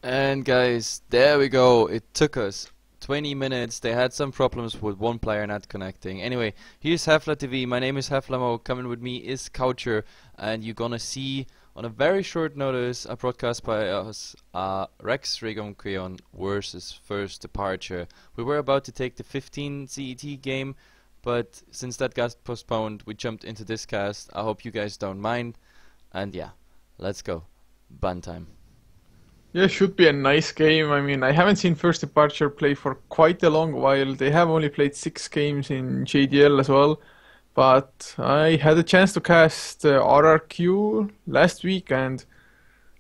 And guys, there we go. It took us 20 minutes. They had some problems with one player not connecting. Anyway, here's HeflaTV. My name is Heflamo. Coming with me is Coucher, and you're gonna see on a very short notice a broadcast by us, Rex Regum Creon versus First Departure. We were about to take the 15 CET game, but since that got postponed, we jumped into this cast. I hope you guys don't mind. And yeah, let's go. Bun time. Yeah, should be a nice game. I mean, I haven't seen First Departure play for quite a long while. They have only played 6 games in JDL as well. But I had a chance to cast RRQ last week and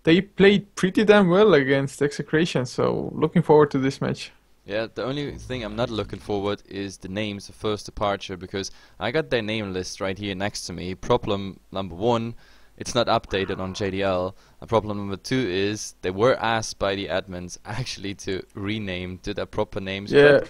they played pretty damn well against Execration. So looking forward to this match. Yeah, the only thing I'm not looking forward is the names of First Departure, because I got their name list right here next to me. Problem number one, it's not updated on JDL. Problem number two is they were asked by the admins actually to rename to their proper names. Yeah, But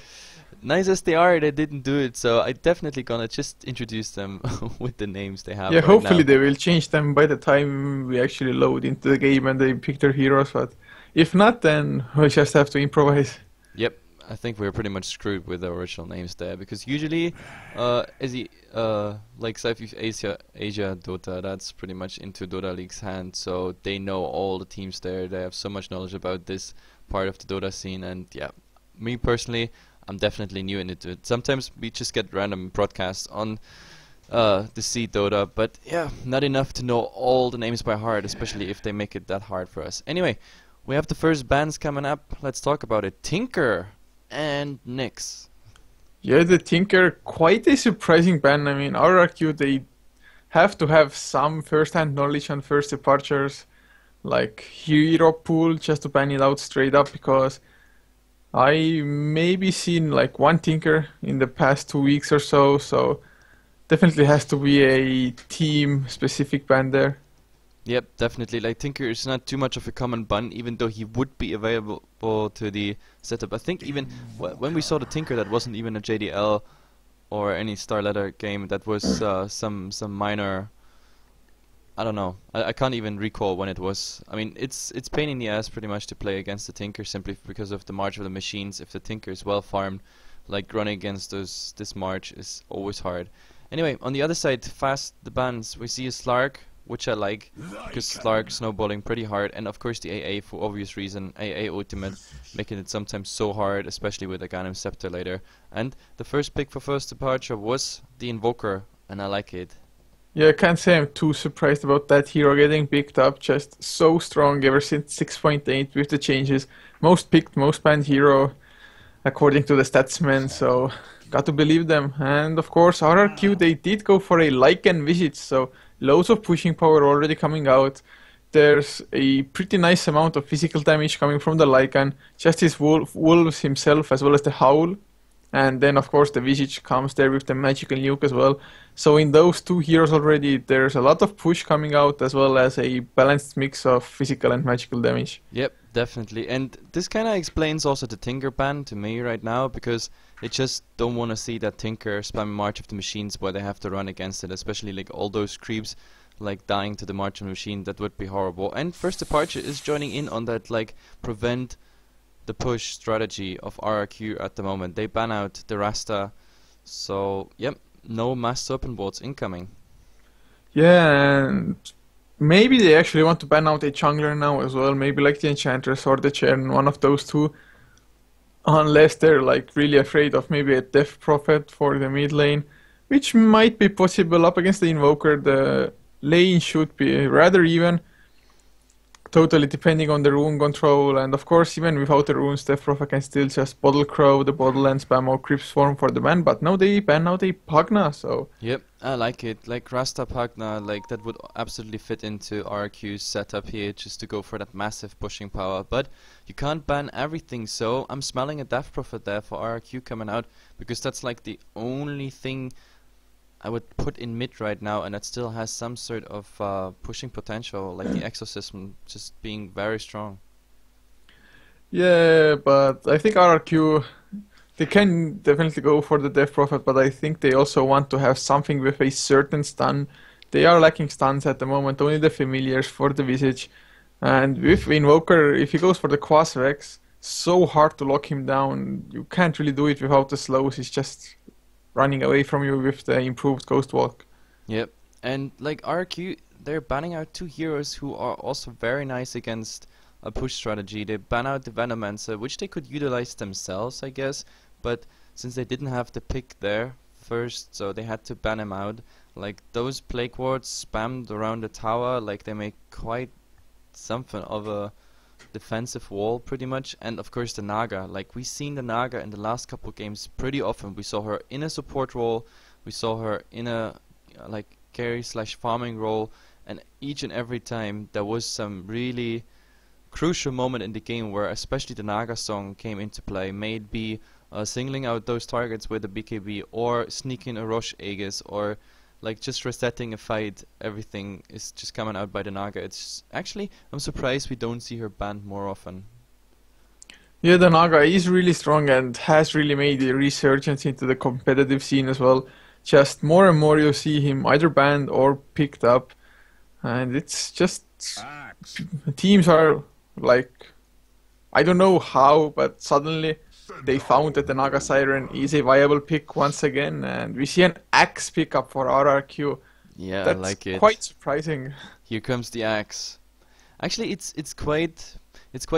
nice as they are, they didn't do it, so I definitely gonna just introduce them with the names they have yeah. right Hopefully now. they will change them by the time we actually load into the game and they pick their heroes. But if not, then we'll just have to improvise. Yep, I think we're pretty much screwed with the original names there, because usually, like Southeast Asia Dota, that's pretty much into Dota League's hand, so they know all the teams there. They have so much knowledge about this part of the Dota scene, and yeah, me personally, I'm definitely new into it. Sometimes we just get random broadcasts on the C Dota, but yeah, not enough to know all the names by heart, especially if they make it that hard for us. Anyway, we have the first bans coming up. Let's talk about it. Tinker and Nyx. Yeah, the Tinker, quite a surprising ban. I mean, RRQ, they have to have some first-hand knowledge on First Departures, like hero pool, just to ban it out straight up, because I maybe seen like one Tinker in the past 2 weeks or so, so definitely has to be a team-specific ban there. Yep, definitely. Like, Tinker is not too much of a common bun, even though he would be available to the setup. I think even when we saw the Tinker, that wasn't even a JDL or any Star Ladder game. That was some minor. I don't know. I can't even recall when it was. I mean, it's pain in the ass pretty much to play against the Tinker, simply because of the March of the Machines. If the Tinker is well farmed, like running against this March is always hard. Anyway, on the other side, fast the bans, we see a Slark, which I like, because Slark snowballing pretty hard, and of course the AA for obvious reason, AA ultimate, making it sometimes so hard, especially with a Ganem Scepter later. And the first pick for First Departure was the Invoker, and I like it. Yeah, I can't say I'm too surprised about that hero getting picked up. Just so strong ever since 6.8 with the changes. Most picked, most banned hero according to the statsmen, so got to believe them. And of course, RRQ, they did go for a Lycan Visage, so loads of pushing power already coming out. There's a pretty nice amount of physical damage coming from the Lycan, just his wolves himself as well as the Howl. And then of course the Visage comes there with the magical nuke as well. So in those two heroes already, there's a lot of push coming out as well as a balanced mix of physical and magical damage. Yep, definitely. And this kind of explains also the Tinker ban to me right now, because they just don't want to see that Tinker spam March of the Machines where they have to run against it, especially like all those creeps like dying to the March of the Machine. That would be horrible. And First Departure is joining in on that, like, prevent the push strategy of RRQ at the moment. They ban out the Rasta, so yep, no mass serpent wards incoming. Yeah, and maybe they actually want to ban out a jungler now as well, maybe like the Enchantress or the Chern, one of those two. Unless they're like really afraid of maybe a Death Prophet for the mid lane, which might be possible up against the Invoker. The lane should be rather even, totally depending on the rune control, and of course even without the runes, Death Prophet can still just bottle crow the bottle and spam or creep swarm for the ban, but now they ban out a Pugna, so Yep, I like it. Like Rasta Pagna, like that would absolutely fit into RQ's setup here, just to go for that massive pushing power. But you can't ban everything, so I'm smelling a Death Prophet there for RQ coming out, because that's like the only thing I would put in mid right now, and it still has some sort of pushing potential, like the Exorcism just being very strong. yeah, but I think RRQ, they can definitely go for the Death Prophet, but I think they also want to have something with a certain stun. They are lacking stuns at the moment, only the familiars for the Visage. And with Invoker, if he goes for the Quasvex, so hard to lock him down. You can't really do it without the slows. He's just running away from you with the improved Ghost Walk. Yep. And like RRQ, they're banning out two heroes who are also very nice against a push strategy. They ban out the Venomancer, which they could utilize themselves, I guess, but since they didn't have the pick there first, so they had to ban him out. Like those Plague Wards spammed around the tower, like they make quite something of a defensive wall pretty much. And of course the Naga, like we seen the Naga in the last couple games pretty often. We saw her in a support role, we saw her in a like carry slash farming role, and each and every time there was some really crucial moment in the game where especially the Naga song came into play. May it be singling out those targets with a BKB, or sneaking a Roche Aegis, or like just resetting a fight. Everything is just coming out by the Naga. It's actually, I'm surprised we don't see her banned more often. Yeah, the Naga is really strong and has really made a resurgence into the competitive scene as well. Just more and more you see him either banned or picked up, and it's just teams are like, I don't know how, but suddenly they found that the Naga Siren is a viable pick once again, and we see an axe pickup for RRQ. Yeah, That's I like it. quite surprising. Here comes the axe. Actually, it's quite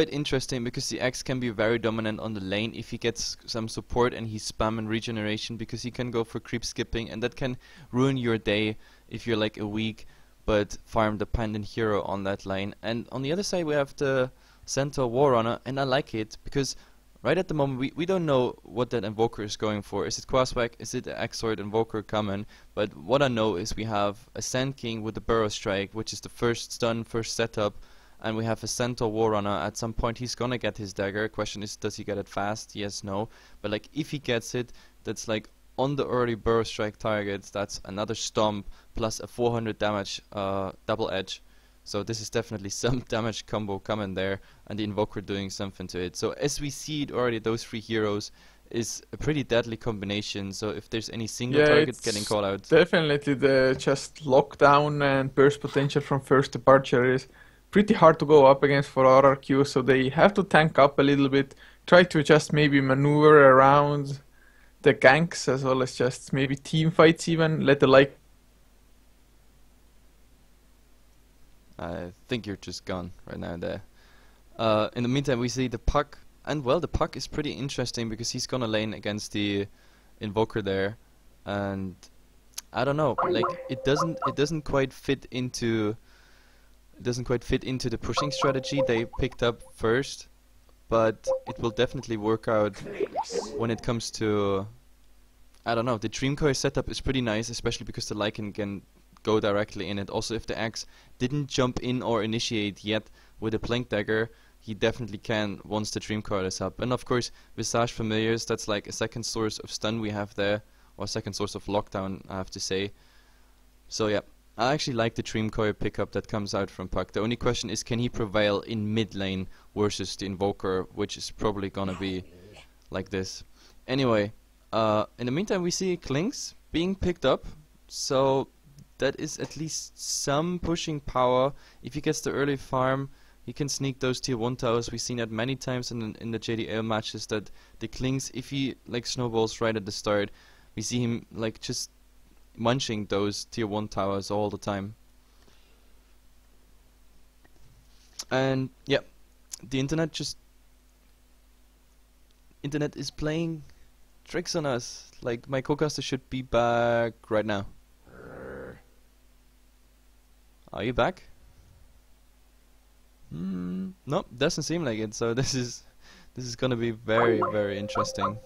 interesting because the axe can be very dominant on the lane if he gets some support and he's spamming regeneration, because he can go for creep skipping, and that can ruin your day if you're like a weak but farm dependent hero on that lane. And on the other side we have the Centaur Warrunner, and I like it because right at the moment we don't know what that Invoker is going for. Is it Quaswack? Is it the Exort Invoker coming? But what I know is we have a Sand King with the Burrow Strike, which is the first stun, first setup, and we have a Centaur Warrunner. At some point he's gonna get his dagger. Question is, does he get it fast? Yes, no. But like if he gets it, that's like on the early Burrow Strike targets, that's another stomp plus a 400 damage double edge. So this is definitely some damage combo coming there, and the Invoker doing something to it. So as we see it already, those three heroes is a pretty deadly combination. So if there's any single target getting called out, definitely the just lockdown and burst potential from first departure is pretty hard to go up against for RRQ. So they have to tank up a little bit, try to just maybe maneuver around the ganks as well as just maybe team fights even. Let the like. I think you're just gone right now there. In the meantime, we see the Puck, and well, the Puck is pretty interesting because he's gonna lane against the Invoker there, and I don't know, like it doesn't quite fit into the pushing strategy they picked up first, but it will definitely work out when it comes to, I don't know, the Dreamcoil setup is pretty nice, especially because the Lycan can go directly in it. Also, if the axe didn't jump in or initiate yet with a Plank Dagger, he definitely can once the Dreamcoil is up. And of course, Visage Familiars, that's like a second source of stun we have there, or second source of lockdown, I have to say. So yeah, I actually like the Dreamcoil pickup that comes out from Puck. The only question is, can he prevail in mid lane versus the Invoker, which is probably gonna be like this. Anyway, in the meantime we see Klings being picked up, so that is at least some pushing power. If he gets the early farm, he can sneak those tier 1 towers. We've seen that many times in the JDL matches, that the Klings, if he like snowballs right at the start, we see him like just munching those tier 1 towers all the time. And yeah, the internet is playing tricks on us. Like my co-caster should be back right now. Are you back? Nope, doesn't seem like it. So this is gonna be very, very interesting.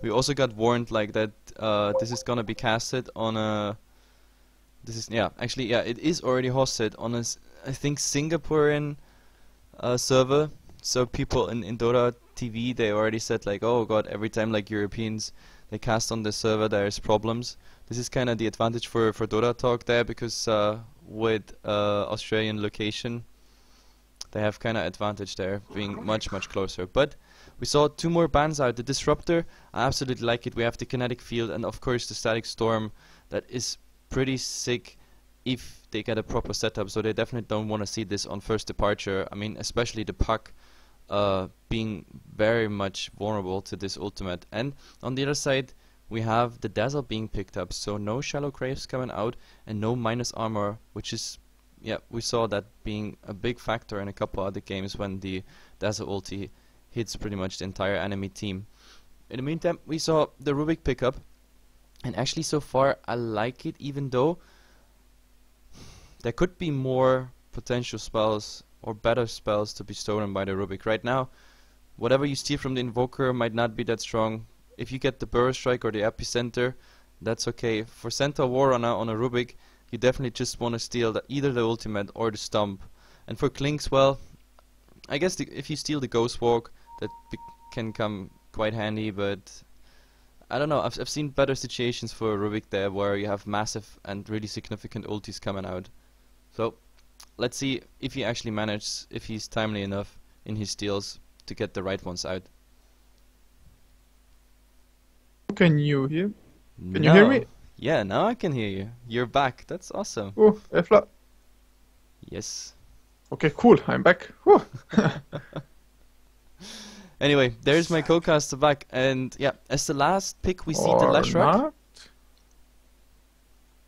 We also got warned like that this is gonna be casted on a. It is already hosted on a I think Singaporean server. So people in Dota TV, they already said like, oh god, every time like Europeans they cast on the server there's problems. This is kind of the advantage for Dota Talk there, because with Australian location they have kind of advantage there, being much closer. But We saw 2 more bans out. The Disruptor, I absolutely like it. We have the Kinetic Field and of course the Static Storm. That is pretty sick if they get a proper setup. So they definitely don't want to see this on first departure. I mean, especially the Puck being very much vulnerable to this ultimate. And on the other side, we have the Dazzle being picked up. So no Shallow Graves coming out and no minus armor, which is, yeah, we saw that being a big factor in a couple other games when the Dazzle ulti hits pretty much the entire enemy team. In the meantime, we saw the Rubik pick up. And actually so far I like it, even though there could be more potential spells or better spells to be stolen by the Rubik. Right now, whatever you steal from the Invoker might not be that strong. If you get the Burrow Strike or the Epicenter, that's okay. For Centaur Warrunner on a Rubik, you definitely just want to steal either the ultimate or the stomp. And for Klinks, well, I guess if you steal the Ghost Walk, that can come quite handy, but I don't know, I've seen better situations for Rubik there where you have massive and really significant ultis coming out. So let's see if he actually manages, if he's timely enough in his steals to get the right ones out. Can you hear? Can you hear me? Yeah, now I can hear you. You're back. That's awesome. Oh, Hefla. Yes. Okay, cool. I'm back. Whew. Anyway, there's my co-caster back, and yeah, as the last pick we see the Leshrac.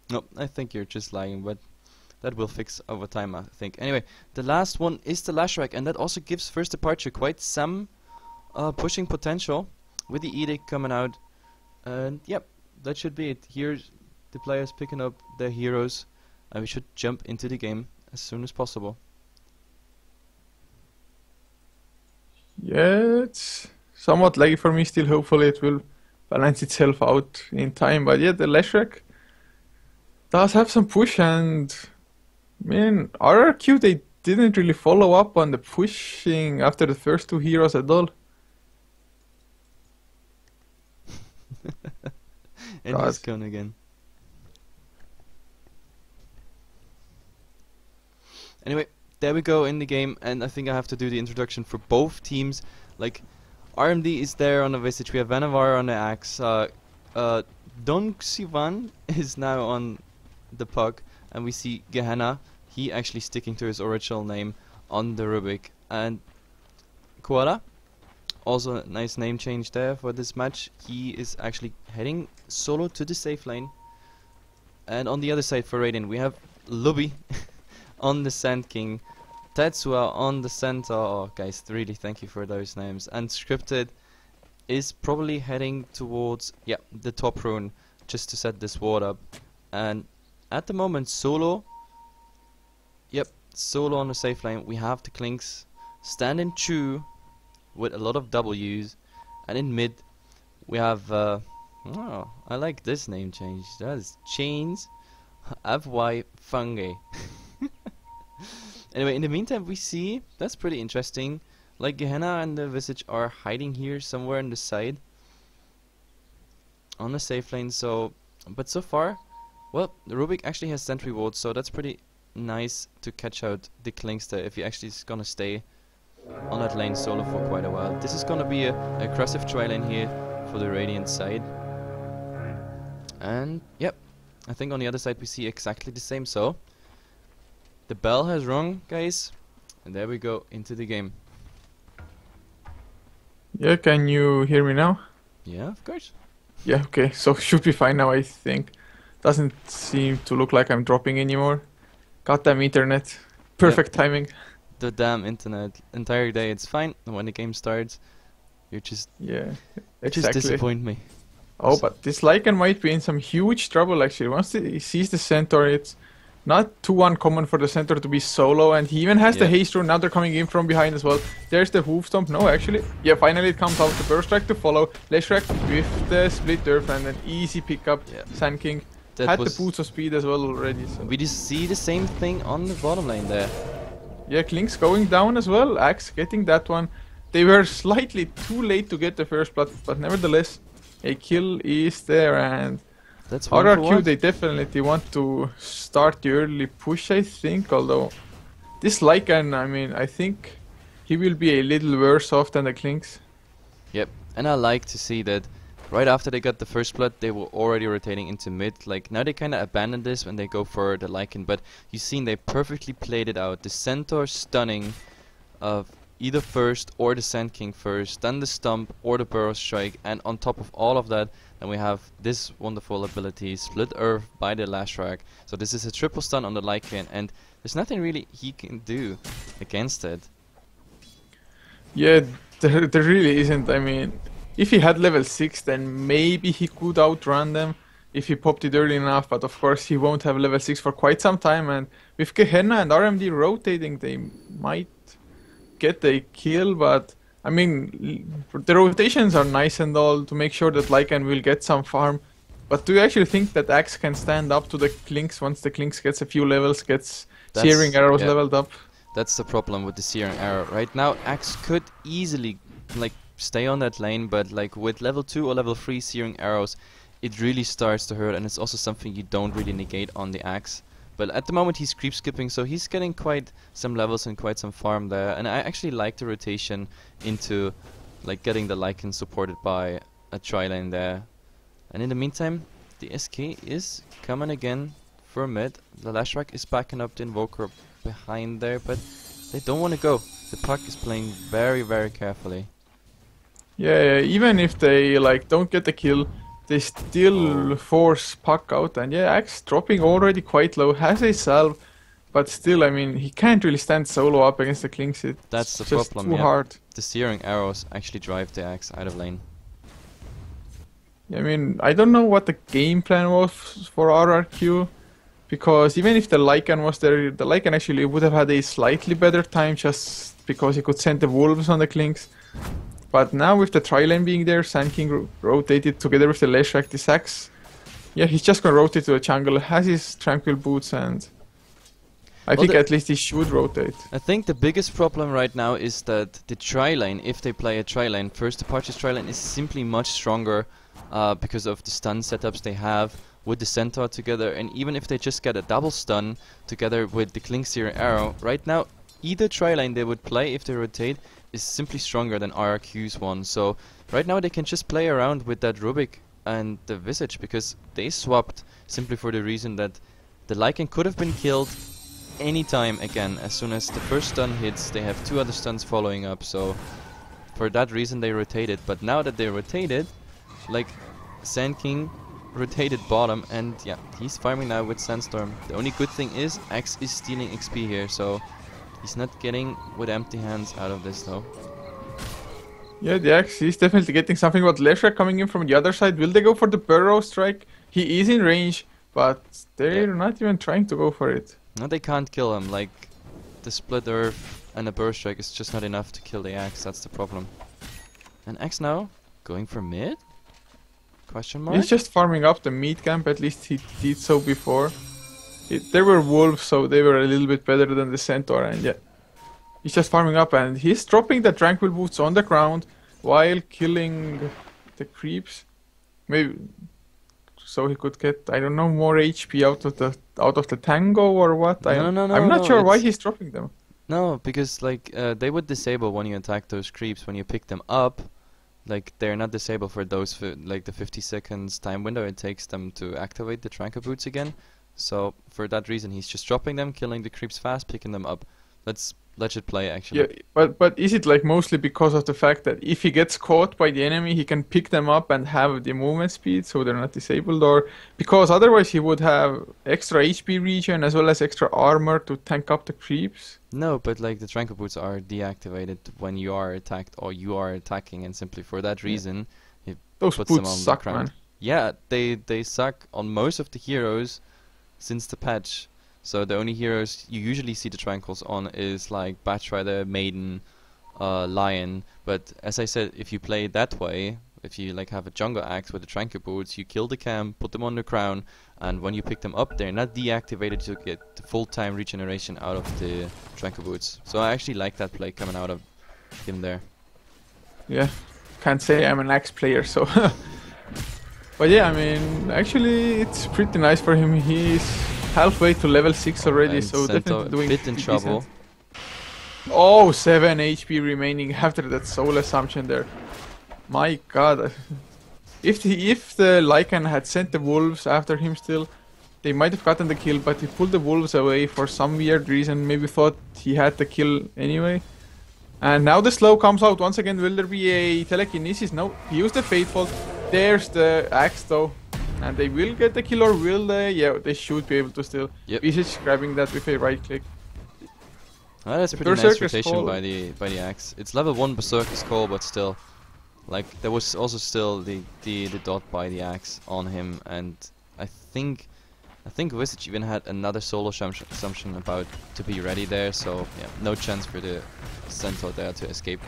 No, I think you're just lying, but that will fix over time, I think. Anyway, the last one is the Leshrac, and that also gives first departure quite some pushing potential with the Edict coming out. And yep, that should be it. Here's the players picking up their heroes, and we should jump into the game as soon as possible. Yeah, it's somewhat laggy for me still. Hopefully it will balance itself out in time. But yeah, the Leshrac does have some push, and I mean, RRQ, they didn't really follow up on the pushing after the first 2 heroes at all. And God. he's gone again. Anyway, there we go in the game, and I think I have to do the introduction for both teams. Like, RMD is there on the Visage, we have Vanavar on the Axe, Donxivan is now on the Puck, and we see Gehenna, he actually sticking to his original name on the Rubik. And Koala, also a nice name change there for this match, he is actually heading solo to the safe lane. And on the other side for Raiden, we have Lubby on the Sand King, Tetsuya on the Centaur. Oh, guys, really thank you for those names. And Scripted is probably heading towards, yeah, the top rune just to set this ward up. And at the moment, solo, yep, solo on the safe lane. We have the Klinks standing true with a lot of W's. And in mid, we have, oh, I like this name change. That is Chains FY Fungi. Anyway, in the meantime, we see, that's pretty interesting, like Gehenna and the Visage are hiding here somewhere on the side on the safe lane. So, but so far, well, the Rubik actually has sentry wards, so that's pretty nice to catch out the Klinkster if he actually is gonna stay on that lane solo for quite a while. This is gonna be a aggressive try lane here for the Radiant side. And yep, I think on the other side we see exactly the same. So the bell has rung, guys, and there we go into the game. Yeah, can you hear me now? Yeah, of course. Yeah, okay, so should be fine now, I think. Doesn't seem to look like I'm dropping anymore. Goddamn internet. Perfect timing. The damn internet. Entire day it's fine, and when the game starts, you're just... Yeah, exactly. Just disappoint me. Oh, but this Lycan might be in some huge trouble actually. Once he sees the Centaur, it's not too uncommon for the Centaur to be solo, and he even has the haste rune. Now they're coming in from behind as well. There's the hoof stomp. No, actually, yeah, finally it comes out. The burst strike to follow. Leshrac with the split earth and an easy pickup. Yeah. Sand King had the boots of speed as well already. So. We just see the same thing on the bottom lane there. Yeah, Klink's going down as well. Axe getting that one. They were slightly too late to get the first blood, but nevertheless, a kill is there, and that's RRQ, they definitely want to start the early push, I think, although this Lycan, I mean, I think he will be a little worse off than the Klinks. Yep, and I like to see that right after they got the first blood, they were already rotating into mid. Like, now they kind of abandon this when they go for the Lycan, but you've seen they perfectly played it out. The Centaur stunning of either first or the Sand King first, then the Stump or the Burrow Strike, and on top of all of that, then we have this wonderful ability, Split Earth by the Lashrak. So this is a triple stun on the Lycan, and there's nothing really he can do against it. Yeah, there really isn't. I mean, if he had level 6, then maybe he could outrun them if he popped it early enough, but of course he won't have level 6 for quite some time, and with Gehenna and RMD rotating, they might get a kill, but I mean, the rotations are nice and all to make sure that Lycan will get some farm, but do you actually think that Axe can stand up to the Clinks once the Clinks gets a few levels, gets Searing Arrows leveled up? That's the problem with the Searing Arrow. Right now, Axe could easily like stay on that lane, but like with level 2 or level 3 Searing Arrows, it really starts to hurt, and it's also something you don't really negate on the Axe. But at the moment he's creep skipping, so he's getting quite some levels and quite some farm there. And I actually like the rotation into like getting the Lycan supported by a tri-lane there. And in the meantime, the SK is coming again for mid. The Lashrak is backing up the Invoker behind there, but they don't want to go. The Puck is playing very, very carefully. Yeah, even if they like don't get the kill, they still force Puck out, and yeah, Axe dropping already quite low, has a salve, but still, I mean, he can't really stand solo up against the Clinks. That's the just problem, too hard. The Searing Arrows actually drive the Axe out of lane. I mean, I don't know what the game plan was for RRQ, because even if the Lycan was there, the Lycan actually would have had a slightly better time just because he could send the Wolves on the Clinks. But now with the tri-lane being there, Sand King rotated together with the Leshrac, this Axe. Yeah, he's just gonna rotate to the jungle, has his Tranquil Boots, and I think at least he should rotate. I think the biggest problem right now is that the tri-lane, if they play a tri-lane, first Apache's tri-lane is simply much stronger because of the stun setups they have with the Centaur together, and even if they just get a double stun together with the Clink Searing Arrow, right now either tri-lane they would play if they rotate is simply stronger than RRQ's one. So right now they can just play around with that Rubik and the Visage, because they swapped simply for the reason that the Lycan could have been killed anytime again. As soon as the first stun hits, they have 2 other stuns following up, so for that reason they rotated. But now that they rotated, like Sand King rotated bottom, and yeah, he's farming now with Sandstorm. The only good thing is Axe is stealing XP here, so he's not getting with empty hands out of this though. Yeah, the Axe is definitely getting something, but Leshrac coming in from the other side. Will they go for the Burrow Strike? He is in range, but they're not even trying to go for it. No, they can't kill him. Like, the Split Earth and a Burrow Strike is just not enough to kill the Axe, that's the problem. And Axe now going for mid? Question mark? He's just farming up the mid camp, at least he did so before. There were Wolves, so they were a little bit better than the Centaur, and yeah. He's just farming up, and he's dropping the Tranquil Boots on the ground while killing the creeps. Maybe so he could get, I don't know, more HP out of the Tango or what. No, I'm not sure why he's dropping them. No, because like they would disable when you attack those creeps. When you pick them up, like they're not disabled for those like the 50 seconds time window it takes them to activate the Tranquil Boots again. So for that reason, he's just dropping them, killing the creeps fast, picking them up. That's legit play actually. Yeah, but is it like mostly because of the fact that if he gets caught by the enemy, he can pick them up and have the movement speed, so they're not disabled, or because otherwise he would have extra HP regen as well as extra armor to tank up the creeps? No, but like the Tranquil Boots are deactivated when you are attacked or you are attacking, and simply for that reason, he those puts boots them on suck, the ground. man. Yeah, they suck on most of the heroes since the patch. So the only heroes you usually see the Tranquils on is like Batrider, Maiden, Lion. But as I said, if you play that way, if you like have a jungle axe with the Tranquil Boots, you kill the camp, put them on the crown, and when you pick them up, they're not deactivated to get the full-time regeneration out of the Tranquil Boots. So I actually like that play coming out of him there. Yeah, can't say I'm an axe player, so. But yeah, I mean, actually, it's pretty nice for him. He's halfway to level 6 already, And so definitely doing a bit in trouble. Oh, 7 HP remaining after that soul assumption there. My god. If the Lycan had sent the wolves after him still, they might have gotten the kill, but he pulled the wolves away for some weird reason, maybe thought he had the kill anyway. And now the slow comes out once again. Will there be a telekinesis? No, he used the Fateful. There's the axe though. And they will get the kill, or will they? Yeah, they should be able to still. Yep. Visage grabbing that with a right click. Oh, that's pretty nice rotation by the axe. It's level 1 Berserker's Call, but still, like there was also still the dot by the axe on him, and I think Visage even had another solo assumption about to be ready there, so yeah, no chance for the Centaur there to escape.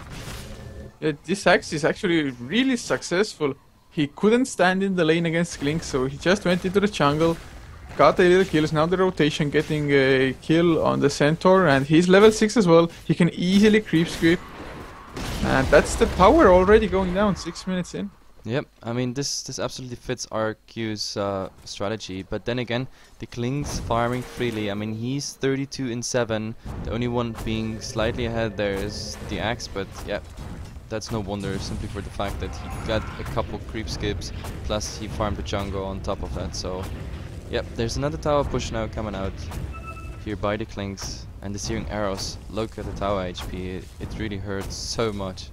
Yeah, this axe is actually really successful. He couldn't stand in the lane against Klink, so he just went into the jungle, got a little kills. Now the rotation getting a kill on the Centaur, and he's level 6 as well. He can easily creep sweep. And that's the power already going down 6 minutes in. Yep, I mean this absolutely fits RRQ's strategy, but then again, the Klink's farming freely. I mean he's 32-7. The only one being slightly ahead there is the axe, but yeah, that's no wonder, simply for the fact that he got a couple creep skips, plus he farmed the jungle on top of that. So yep, there's another tower push now coming out here by the Klinks, and the Searing Arrows. Look at the tower HP, it really hurts so much.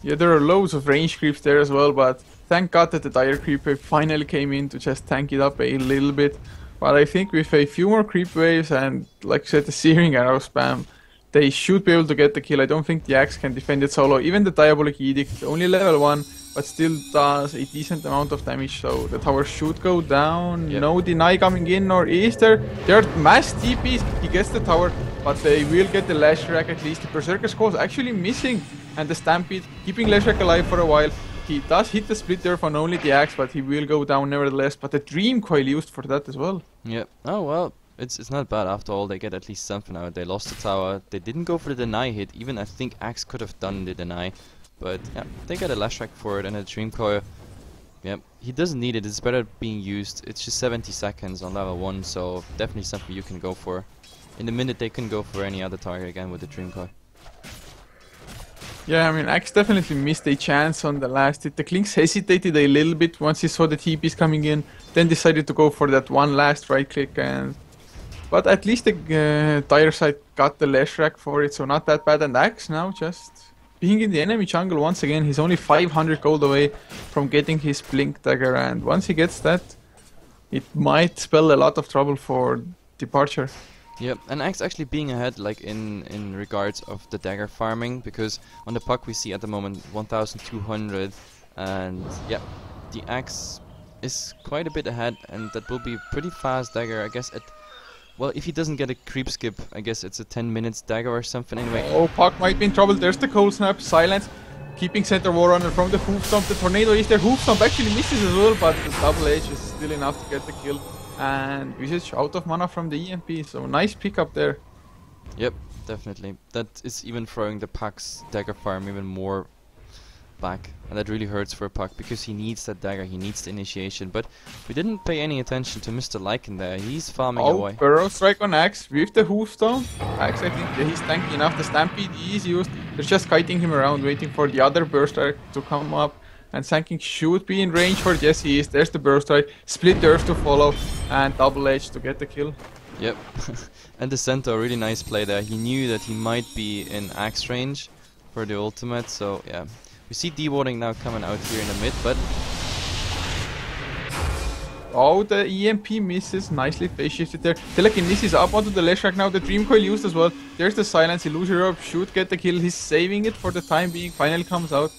Yeah, there are loads of range creeps there as well, but thank god that the dire creep wave finally came in to just tank it up a little bit. But I think with a few more creep waves and, like I said, the Searing Arrow spam, they should be able to get the kill. I don't think the axe can defend it solo. Even the Diabolic Edict, only level 1, but still does a decent amount of damage, so the tower should go down. Yep. No deny coming in, or is there? There are mass TPs. He gets the tower, but they will get the Lashrack at least. The Berserker's Call is actually missing, and the Stampede keeping Lashrack alive for a while. He does hit the split there on only the axe, but he will go down nevertheless. But the Dream Coil used for that as well. Yep. Oh well. It's not bad after all. They get at least something out. They lost the tower. They didn't go for the deny hit. Even I think Axe could have done the deny, but yeah, they got a Lashrack for it and a Dream Coil. Yep, he doesn't need it. It's better being used. It's just 70 seconds on level 1, so definitely something you can go for. In a minute, they can go for any other target again with the Dream Coil. Yeah, I mean, Axe definitely missed a chance on the last hit. The Klinks hesitated a little bit once he saw the TPs coming in, then decided to go for that one last right click, and but at least the dire side got the Lashrack for it, so not that bad. And Axe now just being in the enemy jungle once again. He's only 500 gold away from getting his Blink Dagger, and once he gets that, it might spell a lot of trouble for Departure. Yep, and Axe actually being ahead, like in regards of the dagger farming, because on the puck we see at the moment 1200, and yeah, the Axe is quite a bit ahead, and that will be pretty fast dagger, I guess. Well, if he doesn't get a creep skip, I guess it's a 10 minutes dagger or something anyway. Oh, Puck might be in trouble. There's the Cold Snap, Silence, keeping Center Warrunner from the Hoof Stomp. The Tornado is there. Hoof Stomp actually misses as well, but the Double Edge is still enough to get the kill. And Visage out of mana from the EMP, so nice pickup there. Yep, definitely. That is even throwing the Puck's dagger farm even more back, and that really hurts for Puck because he needs that dagger, he needs the initiation. But we didn't pay any attention to Mr. Lycan there. He's farming away. Burrow Strike on Axe with the Hoof Stomp. Axe, I think he's tanky enough. The Stampede is used. They're just kiting him around, waiting for the other Burst Strike to come up. And Sanking should be in range for it. Yes, he is. There's the Burst Strike. Split Earth to follow, and Double Edge to get the kill. Yep. And the Centaur, really nice play there. He knew that he might be in Axe range for the ultimate, so yeah. We see dewarding now coming out here in the mid, but oh, the EMP misses. Nicely phase shifted there. Telekinesis is up onto the Lashrack now. The Dream Coil used as well. There's the Silence. Illusory Orb should get the kill. He's saving it for the time being. Finally comes out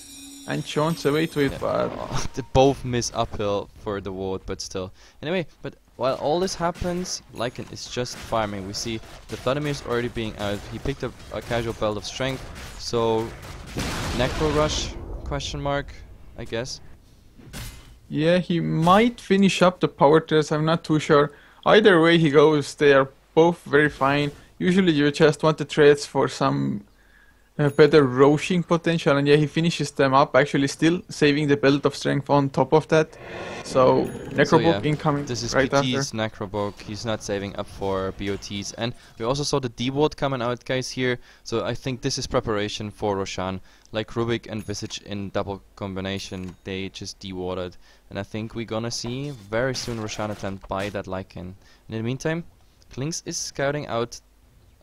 and chants away to it, but they both miss uphill for the ward, but still. Anyway, but while all this happens, Lycan is just farming. We see the Vladimir's already being out. He picked up a casual Belt of Strength, so Necro Rush, question mark, I guess. Yeah, he might finish up the power test, I'm not too sure. Either way he goes, they are both very fine. Usually you just want the threads for some better roaching potential, and yeah, he finishes them up, actually still saving the belt of strength on top of that. So Necrobook incoming this is right PT's after. Necrobook. He's not saving up for BOTs, and we also saw the D-Ward coming out, guys, here. So I think this is preparation for Roshan. Like Rubik and Visage in double combination, they just D-Warded, and I think we're gonna see very soon Roshan attempt by that Lycan. In the meantime, Klinks is scouting out,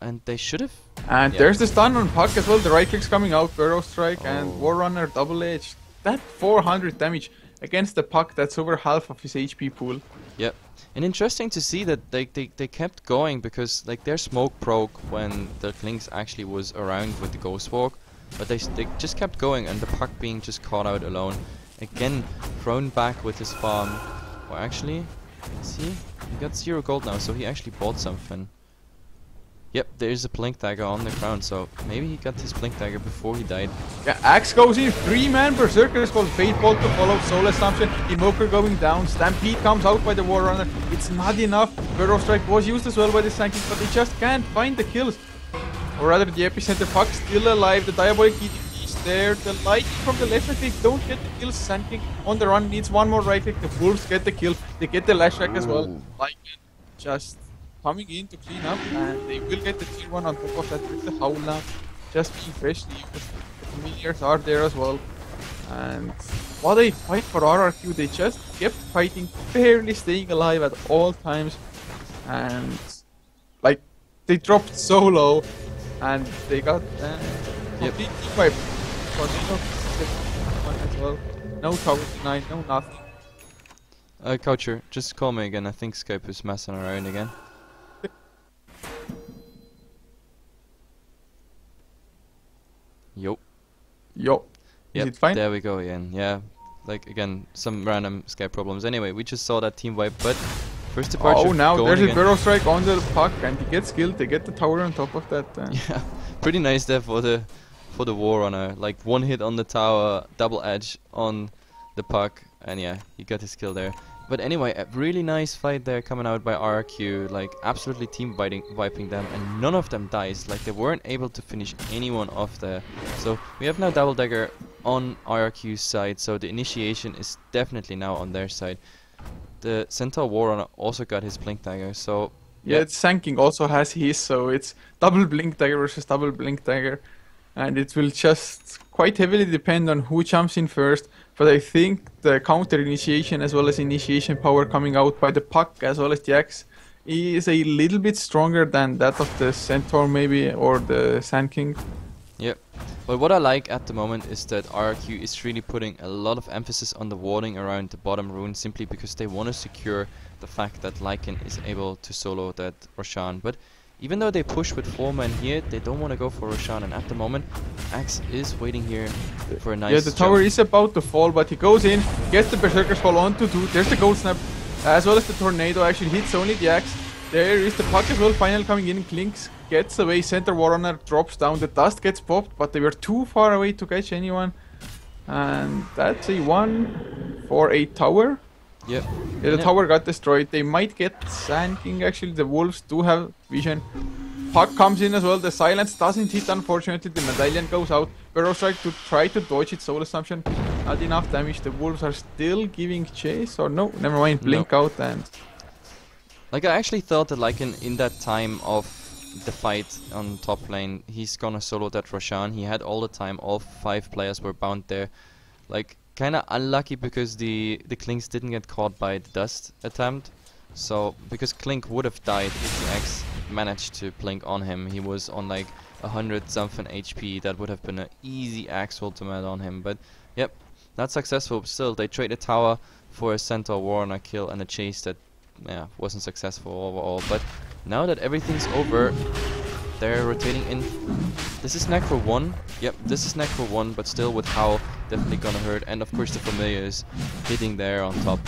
and they should have. And there's the stun on Puck as well. The right click's coming out, Burrow Strike, and Warrunner double edge. That 400 damage against the Puck, that's over half of his HP pool. Yep. And interesting to see that they kept going, because like their smoke broke when the Klinks actually was around with the Ghost Walk, but they just kept going, and the Puck being just caught out alone. Again, thrown back with his farm. Or actually, see, he got 0 gold now, so he actually bought something. Yep, there's a Blink Dagger on the ground, so maybe he got his Blink Dagger before he died. Yeah, Axe goes in, 3-man Berserker is called, Fate Bolt to follow, Soul Assumption, Invoker going down, Stampede comes out by the Warrunner. It's not enough. Burrow Strike was used as well by the Sanking, but they just can't find the kills. Or rather, the Epicenter Puck still alive, the Diabolic Eating is there, the Light from the left click don't get the kills, Sanking on the run needs one more right click, the Wolves get the kill, they get the Lash Track as well. Like, just coming in to clean up, and they will get the tier 1 on top of that with the Howler just being freshly used. The familiars are there as well, and while they fight for RRQ, they just kept fighting, barely staying alive at all times, and like they dropped so low, and they got completely wiped. As well. No tower denied, no nothing. Coucher, just call me again. I think Skype is messing around again. Yo. Is it fine? There we go again. Yeah, like again, some random Skype problems. Anyway, we just saw that team wipe, but first departure. Oh, now there's again. a Burrow Strike on the Puck, and he gets killed. They get the tower on top of that. Yeah, pretty nice there for the Warrunner. Like one hit on the tower, double edge on the Puck, and yeah, he got his kill there. But anyway, a really nice fight there coming out by RRQ, like absolutely team wiping them, and none of them dies. Like they weren't able to finish anyone off there. So we have now Double Dagger on RRQ's side, so the initiation is definitely now on their side. The Centaur Warrunner also got his Blink Dagger, so yeah, Sanking also has his, so it's double Blink Dagger versus double Blink Dagger, and it will just quite heavily depend on who jumps in first. But I think the counter initiation as well as initiation power coming out by the Puck as well as the Axe is a little bit stronger than that of the Centaur maybe, or the Sand King. Yep. But what I like at the moment is that RRQ is really putting a lot of emphasis on the warding around the bottom rune, simply because they want to secure the fact that Lycan is able to solo that Roshan. But even though they push with 4 men here, they don't want to go for Roshan, and at the moment Axe is waiting here for a nice Yeah, the tower jump. is about to fall, but he goes in, gets the Berserker's Fall onto 2, there's the Gold Snap, as well as the Tornado actually hits only the Axe. There is the Puck as well, finally coming in, Klinks gets away, Center Warrunner drops down, the dust gets popped, but they were too far away to catch anyone. And that's a 1 for a tower. Yep. Yeah, the tower got destroyed. They might get Sand King actually, the Wolves do have vision. Puck comes in as well, the silence doesn't hit unfortunately, the medallion goes out. Burrow Strike to try to dodge it, Soul Assumption, not enough damage. The Wolves are still giving chase, or no, never mind, blink out. And like I actually thought that like in that time of the fight on top lane, he's gonna solo that Roshan. He had all the time, all 5 players were bound there. Like kinda unlucky because the Klinks didn't get caught by the dust attempt. So because Klink would have died if the Axe managed to blink on him. He was on like 100 something HP. That would have been an easy Axe ultimate on him. But yep, not successful. Still, they trade a tower for a Centaur Warrunner kill and a chase that wasn't successful overall. But now that everything's over, they're rotating in. This is Necro 1. Yep, this is Necro 1, but still with Howl definitely gonna hurt. And of course the Familiar is hitting there on top.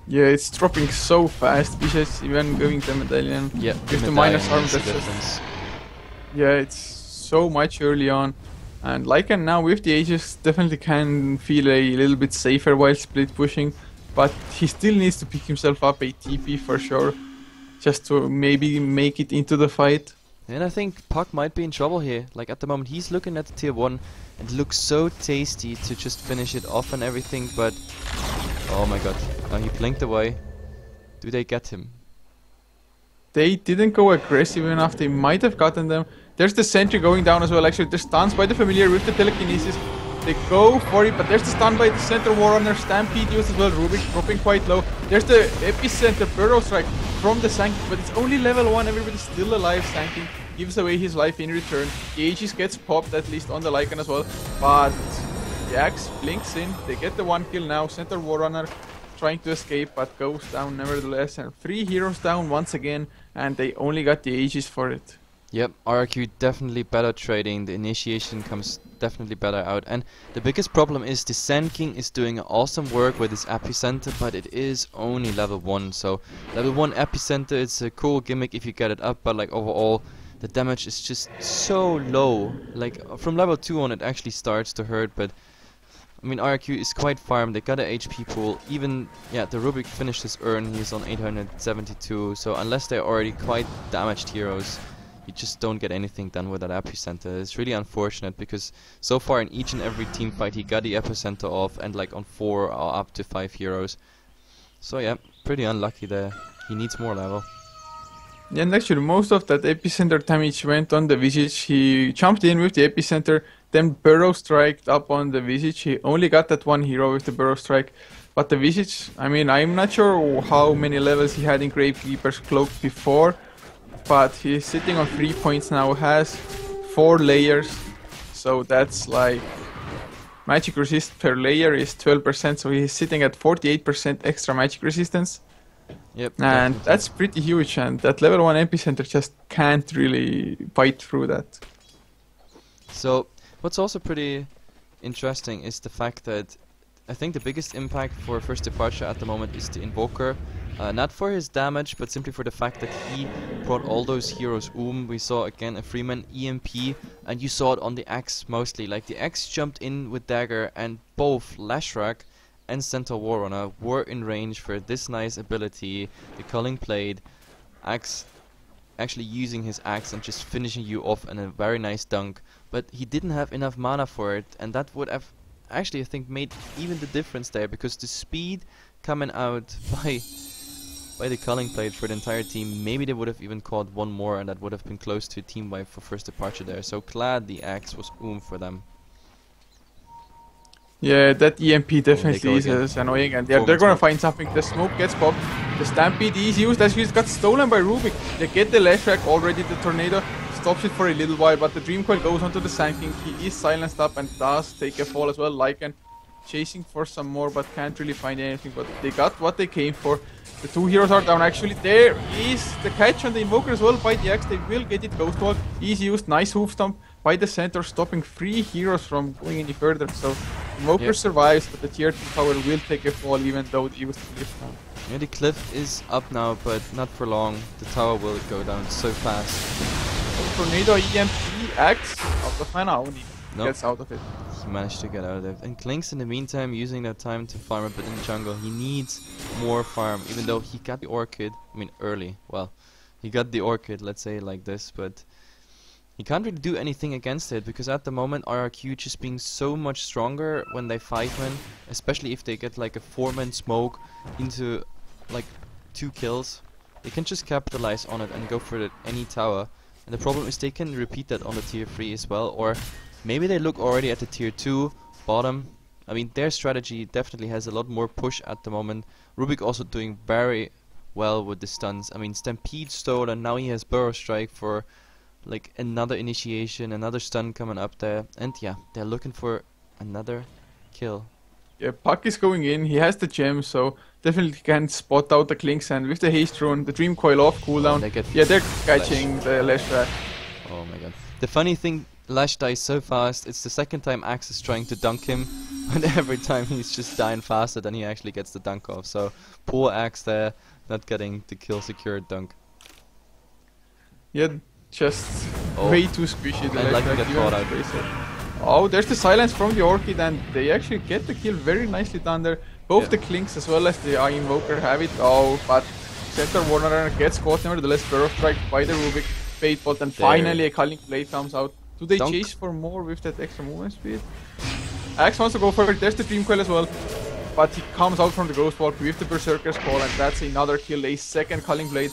yeah, it's dropping so fast. Vicious even going the medallion. Yeah, with the minus arm, makes a that's just, difference. yeah, it's so much early on. And Lycan now with the Aegis definitely can feel a little bit safer while split pushing, but he still needs to pick himself up a TP for sure, just to maybe make it into the fight. And I think Puck might be in trouble here. Like at the moment he's looking at the tier 1 and it looks so tasty to just finish it off and everything, but oh my god. Now he blinked away. Do they get him? They didn't go aggressive enough. They might have gotten them. There's the sentry going down as well. Actually, they're stunned by the familiar with the telekinesis. They go for it, but there's the stun by the center Warrunner. Stampede used as well. Rubik dropping quite low. There's the epicenter burrow strike from the Sanking, but it's only level 1. Everybody's still alive. Sanking gives away his life in return. The Aegis gets popped, at least on the Lycan as well. But the Axe blinks in. They get the 1 kill now. Center Warrunner trying to escape, but goes down nevertheless. And 3 heroes down once again, and they only got the Aegis for it. Yep, RRQ definitely better trading. The initiation comes definitely better out. And the biggest problem is the Sand King is doing awesome work with his epicenter, but it is only level 1. So level 1 epicenter, it's a cool gimmick if you get it up, but like overall the damage is just so low. Like from level 2 on it actually starts to hurt, but I mean RRQ is quite farmed. They got a HP pool. Even yeah, the Rubik finished his urn, he's on 872. So unless they're already quite damaged heroes, you just don't get anything done with that epicenter. It's really unfortunate because so far in each and every team fight he got the epicenter off, and like on 4 or up to 5 heroes. So yeah, pretty unlucky there. He needs more level. Yeah, and actually most of that epicenter damage went on the Visage. He jumped in with the epicenter, then burrow striked up on the Visage. He only got that 1 hero with the burrow strike. But the Visage, I mean, I'm not sure how many levels he had in Gravekeeper's Cloak before, but he's sitting on 3 points now, has 4 layers, so that's like magic resist per layer is 12%, so he's sitting at 48% extra magic resistance. Yep, and definitely. that's pretty huge, and that level 1 epicenter just can't really fight through that. So what's also pretty interesting is the fact that I think the biggest impact for First Departure at the moment is the Invoker. Not for his damage, but simply for the fact that he brought all those heroes. We saw again a Freeman EMP, and you saw it on the Axe mostly. Like the Axe jumped in with Dagger, and both Lashrak and Centaur Warrunner were in range for this nice ability, the Culling Blade. Axe actually using his Axe and just finishing you off in a very nice dunk. But he didn't have enough mana for it, and that would have actually I think made even the difference there, because the speed coming out by the Culling Blade for the entire team, maybe they would have even caught 1 more, and that would have been close to a team wipe for First Departure there. So glad the Axe was for them. Yeah, that EMP definitely again. is annoying, and they're gonna find something. The smoke gets popped, the Stampede is used, as he's got stolen by Rubik. They get the Lashrak already, the Tornado stops it for a little while, but the Dream Coil goes onto the Sand King. He is silenced up and does take a fall as well. Lycan chasing for some more, but can't really find anything, but they got what they came for. The 2 heroes are down. Actually, there is the catch on the Invoker as well by the Axe. They will get it. Ghost Wall is used. Nice hoof stomp by the center, stopping 3 heroes from going any further. So Invoker survives, but the tier 2 tower will take a fall even though they used the cliff now. Yeah, the cliff is up now, but not for long. The tower will go down so fast. Tornado EMP Axe out of mana only. Nope. Gets out of it. He managed to get out of it. And Klinks in the meantime using that time to farm a bit in the jungle. He needs more farm, even though he got the Orchid. I mean early. Well, he got the Orchid, let's say like this, but he can't really do anything against it, because at the moment RRQ just being so much stronger when they 5-man, especially if they get like a 4-man smoke into like 2 kills. They can just capitalize on it and go for it any tower. And the problem is they can repeat that on the tier 3 as well, or maybe they look already at the tier 2 bottom. I mean, their strategy definitely has a lot more push at the moment. Rubik also doing very well with the stuns. I mean, Stampede stole, and now he has Burrow Strike for like another initiation, another stun coming up there. And yeah, they're looking for another kill. Yeah, Puck is going in. He has the gem, so definitely can spot out the Klinks, and with the haste rune, the Dream Coil off cooldown. They're catching the Lashrak. Oh my god. The funny thing, Lash dies so fast. It's the second time Axe is trying to dunk him, and every time he's just dying faster than he actually gets the dunk off. So poor Axe there, not getting the kill secured dunk. Yeah, just way too squishy. And like get caught out. Oh, there's the silence from the Orchid, and they actually get the kill very nicely done there. Both the Klinks as well as the Invoker have it. Oh, but Centaur Warrunner gets caught nevertheless. Burrow Strike by the Rubik. Fate Bolt, and There. finally a Culling Blade comes out. Do they Dunk. chase for more with that extra movement speed? Axe wants to go for it. There's the Dream Coil as well. But he comes out from the Ghost Walk with the Berserker's Call, and that's another kill. A second Culling Blade.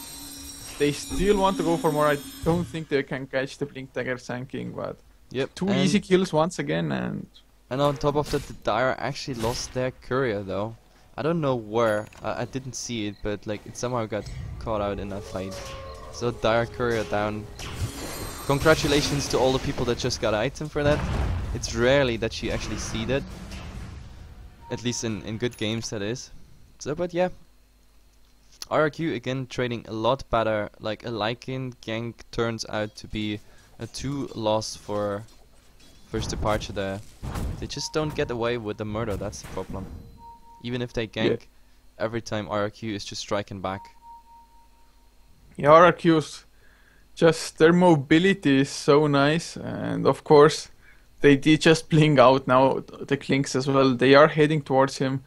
They still want to go for more. I don't think they can catch the Blink Dagger Sanking, but Yep. two easy kills once again, and on top of that, the Dire actually lost their courier though. I don't know where. I didn't see it, but like it somehow got caught out in that fight. So Dire courier down. Congratulations to all the people that just got item for that. It's rarely that you actually see that. At least in good games, that is. So, but yeah. RRQ again trading a lot better. Like a Lycan gank turns out to be a 2 loss for first departure there. They just don't get away with the murder, that's the problem. Even if they gank, every time RRQ is just striking back. yeah, RRQ's just their mobility is so nice, and of course they did just blink out now the Clinks as well. They are heading towards him.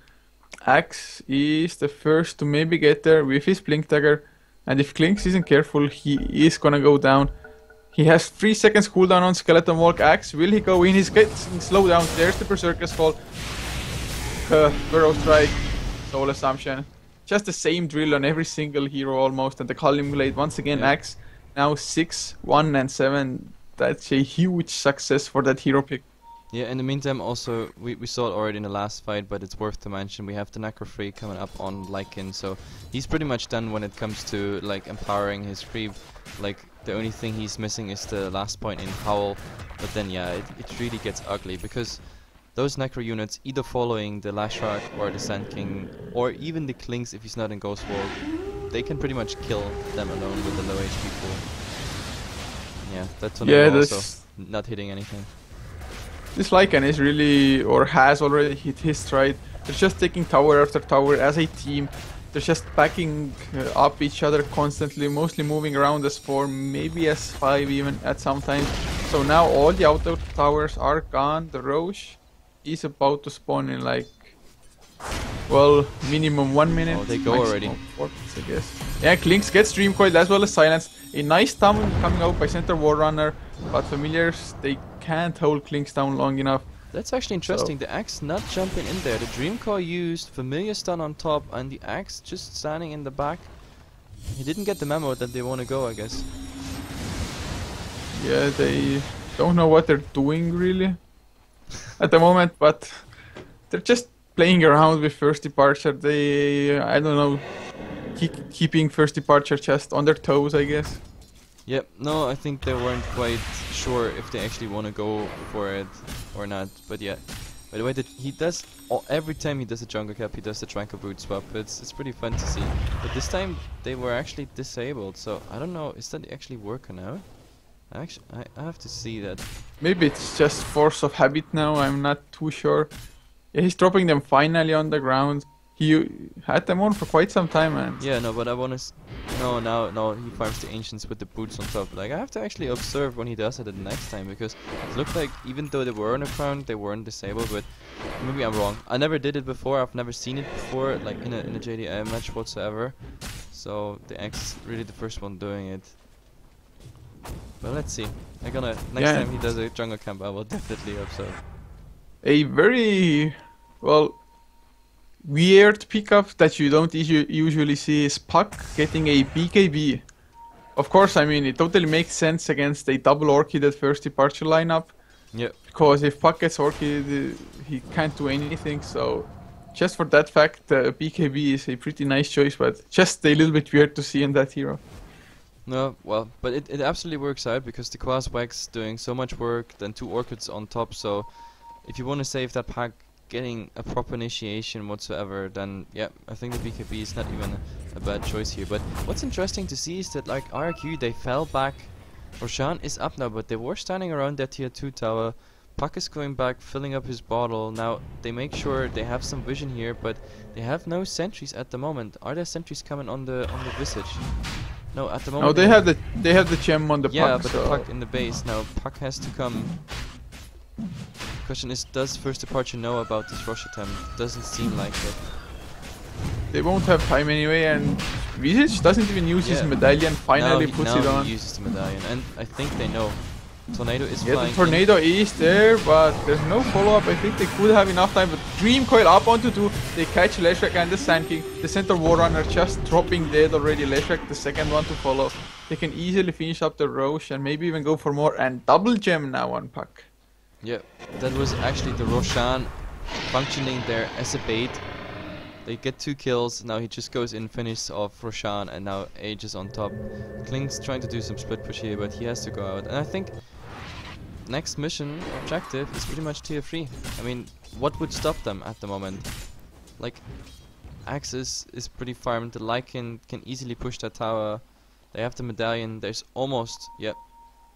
Axe is the first to maybe get there with his Blink Dagger, and if Clinks isn't careful, he is gonna go down. He has 3 seconds cooldown on Skeleton Walk. Axe, will he go in? He's getting slowed down. There's the Berserker's Fall. Burrow Strike, Soul Assumption. Just the same drill on every single hero almost, and the Culling Blade once again. Axe now 6, 1 and 7. That's a huge success for that hero pick. Yeah, in the meantime also, we saw it already in the last fight, but it's worth to mention, we have the Necro Free coming up on Lycan, so he's pretty much done when it comes to like empowering his free. Like the only thing he's missing is the last point in Howl, but then yeah, it really gets ugly, because those Necro units either following the Lashrak or the Sand King, or even the Clinks if he's not in Ghost Walk, they can pretty much kill them alone with the low HP pool. Yeah, that's also not hitting anything. This Lycan is really, or has already hit his stride. They're just taking tower after tower as a team. They're just backing up each other constantly, mostly moving around as 4, maybe as 5 even at some times. So now all the outer towers are gone. The Roche is about to spawn in like, well, minimum 1 minute. Oh, they go already. 4 minutes, I guess. Yeah, Clinks gets Dream Coil as well as Silence. A nice summon coming out by Center War Runner, but Familiars, they can't hold Clinks down long enough. That's actually interesting, the Axe not jumping in there. The Dream Coil used, Familiar stun on top, and the Axe just standing in the back. He didn't get the memo that they want to go, I guess. Yeah, they don't know what they're doing really at the moment, but they're just playing around with first departure. They, I don't know, keeping first departure just on their toes, I guess. Yep, no, I think they weren't quite sure if they actually want to go for it or not, but yeah. By the way, that he does, every time he does a jungle cap, he does the Tranquil Boot swap. It's pretty fun to see. But this time, they were actually disabled, so I don't know, is that actually working out? Actually, I have to see that. Maybe it's just force of habit now, I'm not too sure. Yeah, he's dropping them finally on the ground. He had them on for quite some time, man. Yeah, no, but I want to... No, he farms the Ancients with the boots on top. Like, I have to actually observe when he does it the next time, because it looked like even though they were on the ground, they weren't disabled, but maybe I'm wrong. I never did it before, I've never seen it before, like in a JDL match whatsoever. So, the Axe is really the first one doing it. But let's see. Next time he does a jungle camp, I will definitely observe. A very, well, weird pickup that you don't usually see is Puck getting a BKB. Of course, I mean, it totally makes sense against a double Orchid at first departure lineup. Yep. Because if Puck gets Orchid, he can't do anything, so just for that fact, BKB is a pretty nice choice, but just a little bit weird to see in that hero. No, well, but it absolutely works out, because the Quaswax doing so much work, then 2 Orchids on top, so if you want to save that pack getting a proper initiation whatsoever, then yeah, I think the BKB is not even a bad choice here. But what's interesting to see is that like RRQ, they fell back. Roshan is up now, but they were standing around that tier 2 tower. Puck is going back, filling up his bottle. Now they make sure they have some vision here, but they have no sentries at the moment. Are there sentries coming on the Visage? No, at the moment. No, they have the gem on the Puck. Yeah, but the Puck in the base. Now Puck has to come. Question is, does first departure know about this rush attempt? Doesn't seem like it. They won't have time anyway, and Visage doesn't even use his medallion, finally puts it on. He uses the medallion, and I think they know. Tornado is Yeah, flying. the tornado is there, but there's no follow-up. I think they could have enough time, but Dream Coil up onto 2. They catch Leshrac and the Sand King. The Center War Runner just dropping dead already. Leshrac, the second one to follow. They can easily finish up the Roche and maybe even go for more. And double gem now on Puck. Yeah, that was actually the Roshan functioning there as a bait. They get 2 kills. Now he just goes in, finishes off Roshan, and now Age is on top. Klink's trying to do some split push here, but he has to go out. And I think next mission objective is pretty much tier 3. I mean, what would stop them at the moment? Like, Axis is pretty farmed. The Lycan can easily push that tower. They have the medallion. There's almost, yep.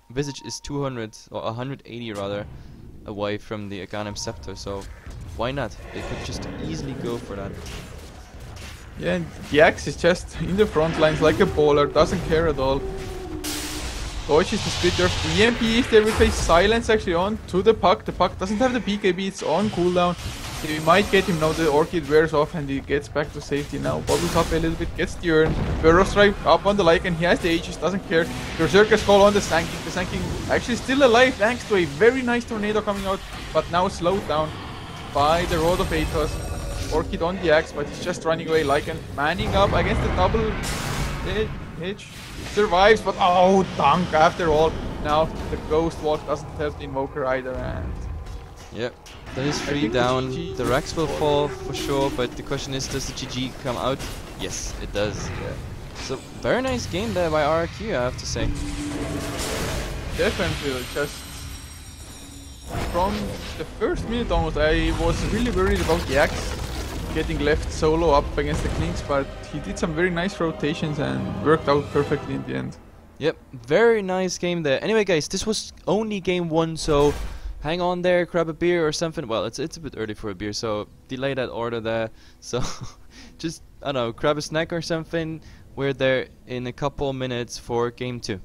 Visage is 200 or 180 rather away from the Aghanim Scepter, so why not? They could just easily go for that. Yeah, and the Axe is just in the front lines like a baller, doesn't care at all. Dodges the splitter. The EMP is there with a silence actually on to the Puck. The Puck doesn't have the BKB, it's on cooldown. We might get him now. The Orchid wears off and he gets back to safety now. Bubbles up a little bit, gets the urn. Burrow Strike up on the Lycan. He has the Aegis, doesn't care. Berserker's Call on the Sand King. The Sand King actually still alive thanks to a very nice tornado coming out, but now slowed down by the Rod of Athos. Orchid on the Axe, but he's just running away. Lycan manning up against the double hitch. Survives, but oh, dunk after all. Now the Ghost Walk doesn't help the Invoker either, and yep, that is 3 down. The Rex will fall for sure, but the question is, does the GG come out? Yes, it does. yeah. So very nice game there by RRQ, I have to say. Definitely, just from the first minute almost, I was really worried about the Axe getting left solo up against the Klinks, but he did some very nice rotations and worked out perfectly in the end. Yep, very nice game there. Anyway guys, this was only game 1, so hang on there, grab a beer or something. Well, it's a bit early for a beer, so delay that order there. So just, I don't know, grab a snack or something. We're there in a couple minutes for game 2.